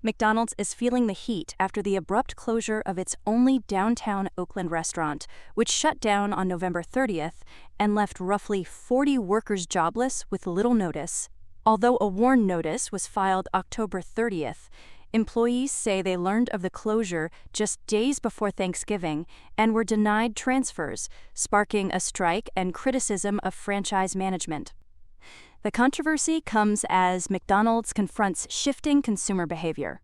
McDonald's is feeling the heat after the abrupt closure of its only downtown Oakland restaurant, which shut down on November 30th and left roughly 40 workers jobless with little notice. Although a WARN notice was filed October 30th, employees say they learned of the closure just days before Thanksgiving and were denied transfers, sparking a strike and criticism of franchise management. The controversy comes as McDonald's confronts shifting consumer behavior.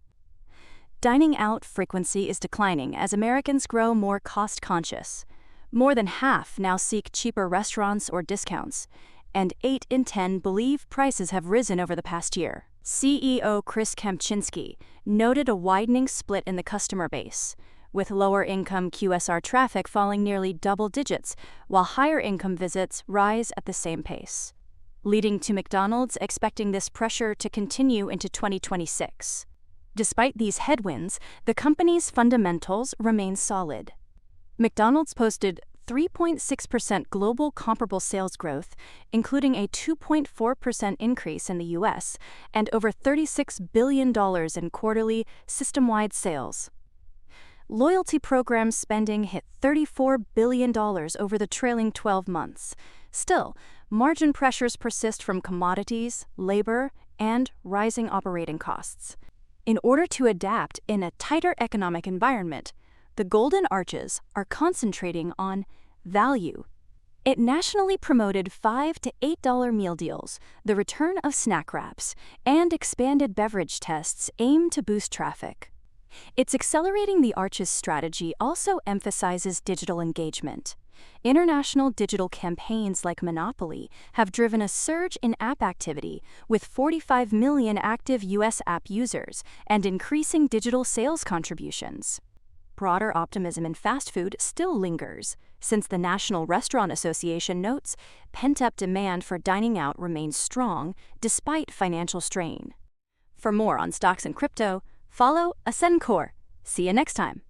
Dining out frequency is declining as Americans grow more cost-conscious. More than half now seek cheaper restaurants or discounts, and 8 in 10 believe prices have risen over the past year. CEO Chris Kempczinski noted a widening split in the customer base, with lower-income QSR traffic falling nearly double digits, while higher-income visits rise at the same pace, leading to McDonald's expecting this pressure to continue into 2026. Despite these headwinds, the company's fundamentals remain solid. McDonald's posted 3.6% global comparable sales growth, including a 2.4% increase in the U.S. and over $36 billion in quarterly system-wide sales. Loyalty program spending hit $34 billion over the trailing 12 months. Still, margin pressures persist from commodities, labor, and rising operating costs. In order to adapt in a tighter economic environment, the Golden Arches are concentrating on value. It nationally promoted $5 to $8 meal deals, the return of snack wraps, and expanded beverage tests aimed to boost traffic. Its Accelerating the Arches strategy also emphasizes digital engagement. International digital campaigns like Monopoly have driven a surge in app activity, with 45 million active U.S. app users and increasing digital sales contributions. Broader optimism in fast food still lingers, since the National Restaurant Association notes pent-up demand for dining out remains strong despite financial strain. For more on stocks and crypto, follow Ascencore. See you next time.